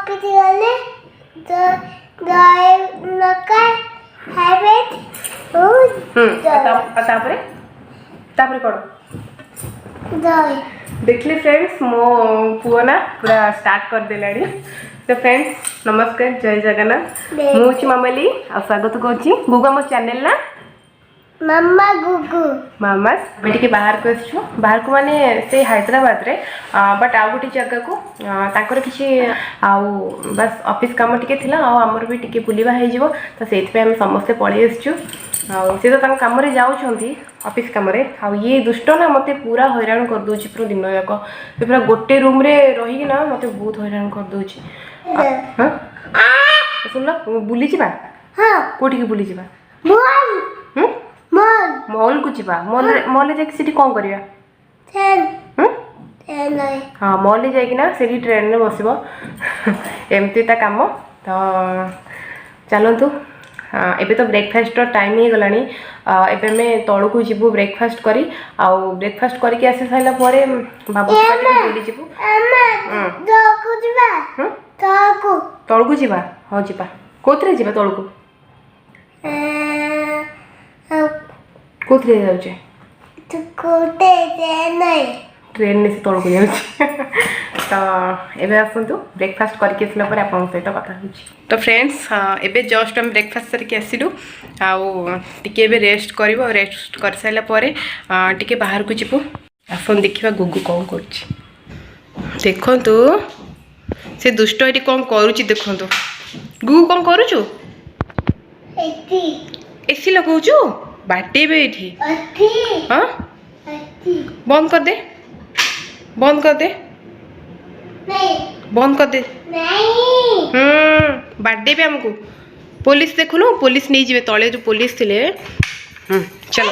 Office गले तो गाय नका हैबिट तापरे तापरे कौन गाय देखले फ्रेंड्स मो पुओ ना पूरा स्टार्ट कर देला तो फ्रेंड्स नमस्कार जय जगन्नाथ मुझे मामली आ स्वागत करुँची गुगु मो चैनल ना मम्मा गुगु मामास बेटी बाहर को आसछु बाहर को माने से हैदराबाद रे बट आ गोटे जगह को ताकर किछि आउ बस ऑफिस काम टिके थिला आ हमर भी टिके बुलिबा हे जिवो तो सेति पे हम समस्त पळी आसछु आ से तो तन काम रे जाउ छंती ऑफिस काम रे आ ये दुष्ट ना मते पूरा हैरान कर दोछि पूरा दिन जाक पूरा गोटे रूम रे रही ना मते बहुत हैरान कर दोछि हां सुनला बुली जिबा हां कोठी के बुली जिबा मॉल मॉल मॉल को जीवा मॉल जाके सीटी कौन करिया ट्रेन नहीं हाँ मॉल जाइए ना सीटी ट्रेन में बसबो एमती ता काम तो चलतु एबे तो ब्रेकफास्ट टाइम ही गलानी एबे मैं तळु को जीवु ब्रेकफास्ट करी आउ ब्रेकफास्ट करके आसी साइला परे बाबू बोली जीवु तळु जीवा तळु को जीवा हां जीवा कोथरे जीवा तळु को कोथरे जाउचे तो कोटे नहीं ट्रेन में से तौड़ को जाऊँ तो एबे आसतु ब्रेकफास्ट करके आसला पर आपन सहित कथा होची तो फ्रेंड्स एबे जस्ट हम ब्रेकफास्ट करके आसिलु आउ टिके एबे रेस्ट करबो रेस्ट कर साइला परे टिके बाहर को जिवो आसन देखिबा गुगु कोन करछि देखंतु से दुष्ट एटी कोन करूछि देखंतु गुगु कोन करूछु एसी लगाउछु बाटे बे एठी हां बंद कर दे बंद कर दे नहीं बंद कर दे नहीं बाटे बे हमको पुलिस देखुनु पुलिस नहीं जिवे तळे जो पुलिस थिले चलो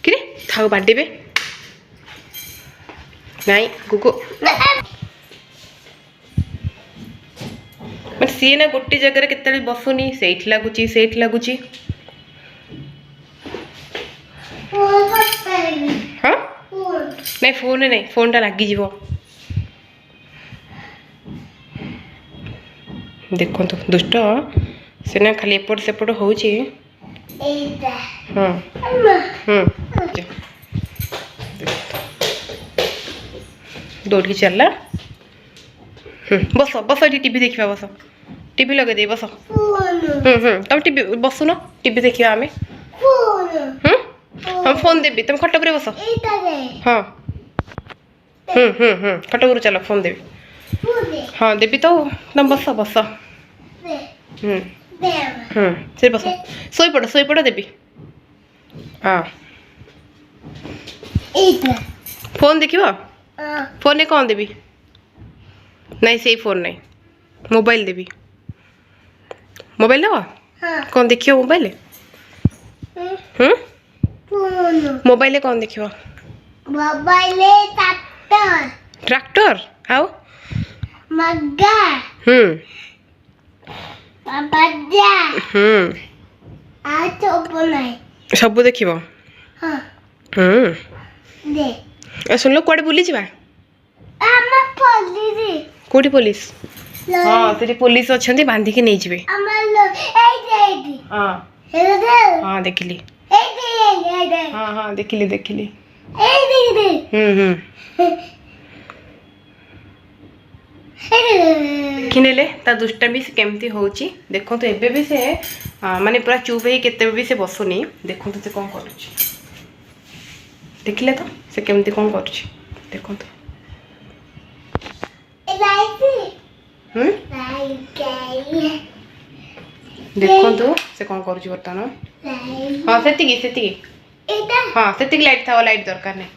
किरे थाओ बाटे बे नहीं गुगु मैं सी ना गोटे जगह केते बसुनी सेठी लगुची हाँ नहीं फोन नहीं फोन टा लगी जीवो देखो तो दुष्ट से ना खाली एपट सेपट होची दौड़ के चलला बस बस ये टीवी देखा बस टीवी लगे दे बस तुम टीवी बसुन टीवी देखा आम हम फोन देवी तुम खट पर बस हाँ खट पर चलो फोन देवी हाँ देवी तो तुम बस बस से बस सोई पड़ देवी हाँ फोन देखिबो फोन ने कौन देवी नहीं सही फोन नहीं मोबाइल देवी मोबाइल दो कौन देखियो मोबाइल मोबाइल कौन देखियो मोबाइल ट्रैक्टर ट्रैक्टर आओ मग्गा बजा आ चोप नहीं सब देखिबो हां दे सुन लो कोड़े बुली जीवा आमा पुलिस कोठी पुलिस हाँ तेरी पुलिस अच्छे बांधी के नहीं जीवे हाँ हाँ देखिली हाँ हाँ देखिली देखिली किनेले ता दुष्टामी से केमती होची देखो तो एबे भी से माने पूरा चुप है केते भी से बसुनी देखो तो से कौन करूची देखिले तो से केमती कौन करूची देखो तो देखो तो से कौन करूची बर्तमान हाँ सेतिकी हाँ सेतिकी लाइट था लाइट दरकार नहीं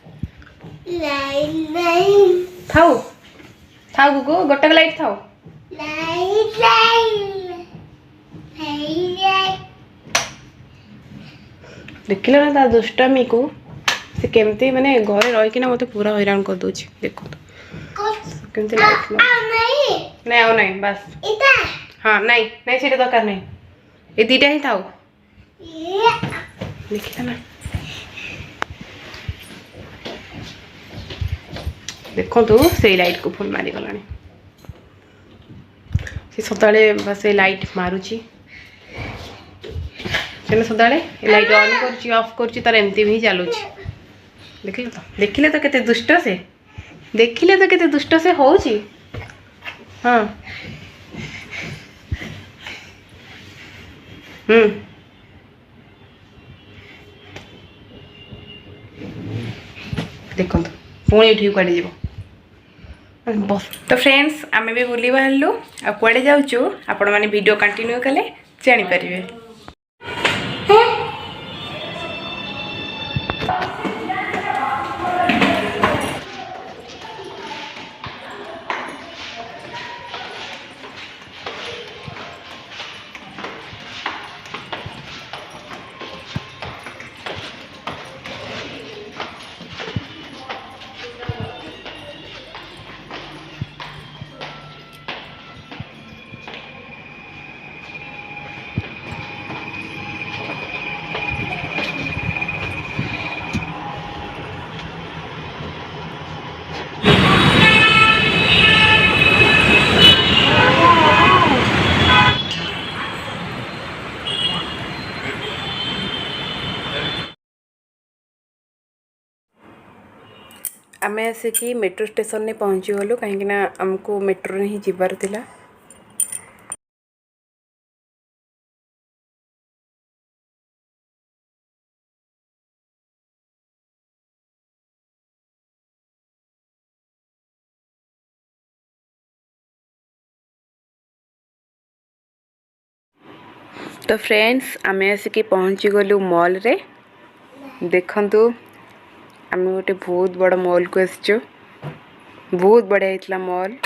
थाऊ थाऊ गुगु गोटे लाइट थाऊ देखिल ना ता दुष्टामी को से केमती माने घरे रही कि ना मते पूरा हैरान कर दोची देखो तो केमती लाइट नहीं आओ नहीं बस हाँ नहीं नहीं सीटा दरकार नहीं ये दीटा ही थाऊ देखिल ना देखो से लाइट को फुल मारिगला से सदाले बस ये लाइट मारुची से सदाले लाइट ऑन कर ऑफ कर तार एमती भी चलुची देखिले तो केते दुष्ट से देखिले तो केते दुष्ट से होउची हाँ देखो पुणी ये कड़े जीव बस तो फ्रेंड्स आमे भी बुली बाहरलु आ कुआडे जाउछु आपण माने वीडियो कंटिन्यू कले जानि परिबे आमे आसिकी मेट्रो स्टेशन ने पहुँची गलु कहीं आमको मेट्रो ही जीवार थिला तो फ्रेंड्स आमे आसिकी पहुँची गलु मॉल रे देखंतु आमे गोटे बहुत बड़ मॉल को आसचो बहुत बढ़िया हितला मॉल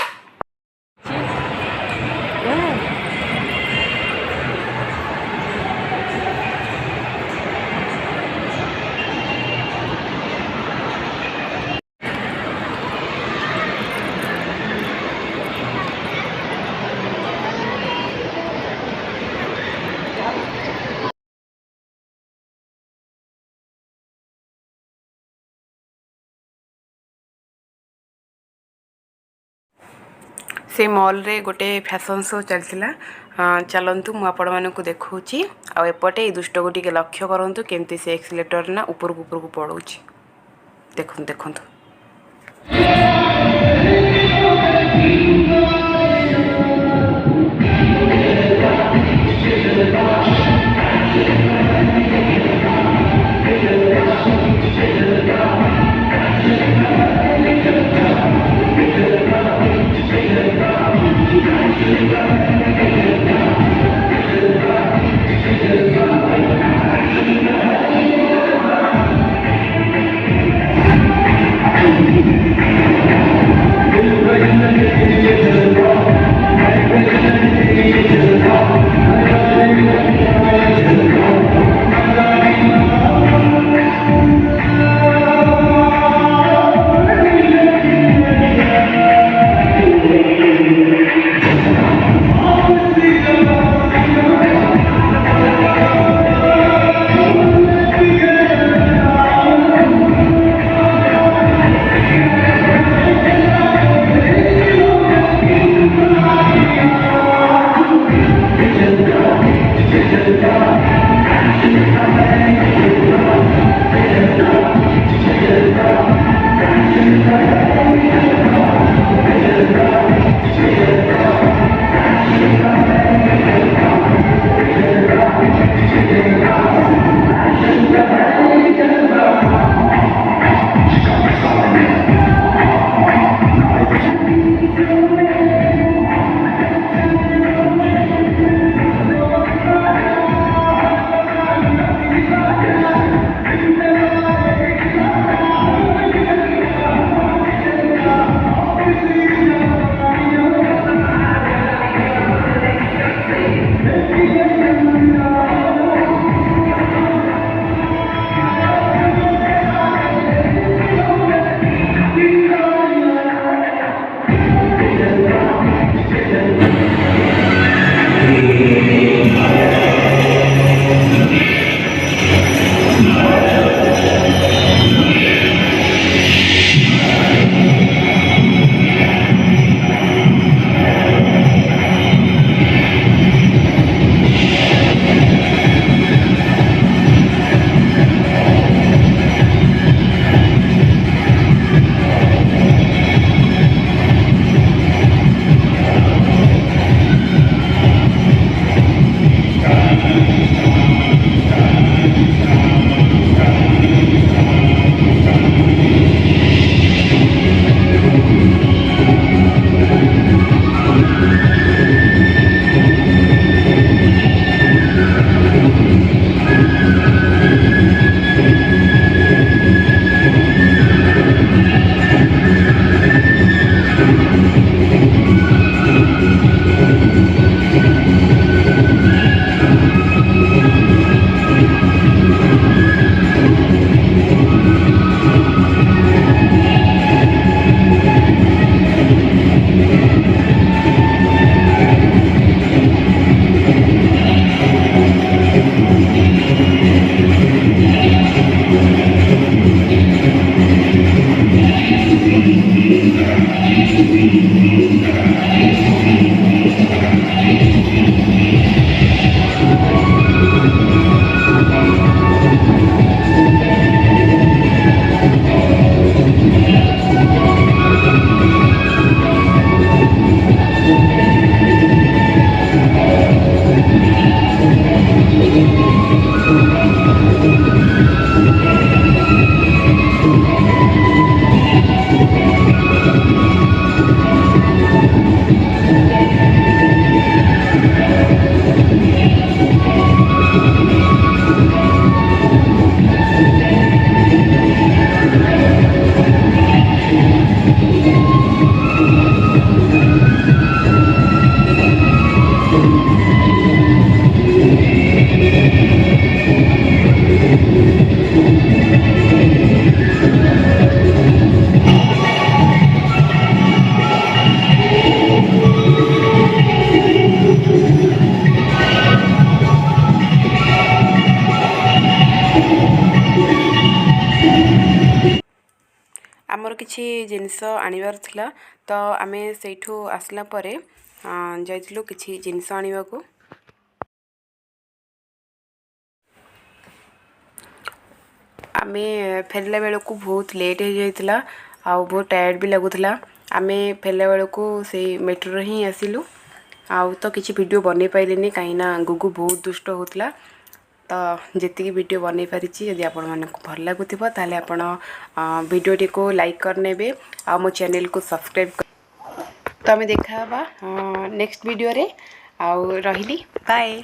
से मॉल रे गोटे फैशन शो चलता चलतु मु आपण मानक देखौची आ एपटे दुष्ट को टिके लक्ष्य करंतु केमती से एक्सीलेटर ना ऊपर को पड़ौची देखंतु देखंतु किछि जिनिस आनिबार थिला तो आमे सेठू आसला परे जाइथिलु किछि जिनिस आनिबा को आमे फेरला बेल को बहुत लेट हो जाइतिला आ बहुत टायर्ड भी लगुथिला आमे फेरला बेल को से मेट्रो ही आसिलु आउ तो किछि वीडियो बनै पाइलिनी काइना गुगु बहुत दुष्ट होतला तो जेतिकी वीडियो बनै पारिछि यदि आपण मानक भल लागुथिबो ताले आपण वीडियो को लाइक करनेबे आ मो चैनल को सब्सक्राइब कर तो आमे देखा बा नेक्स्ट वीडियो रे आ रहिली बाय।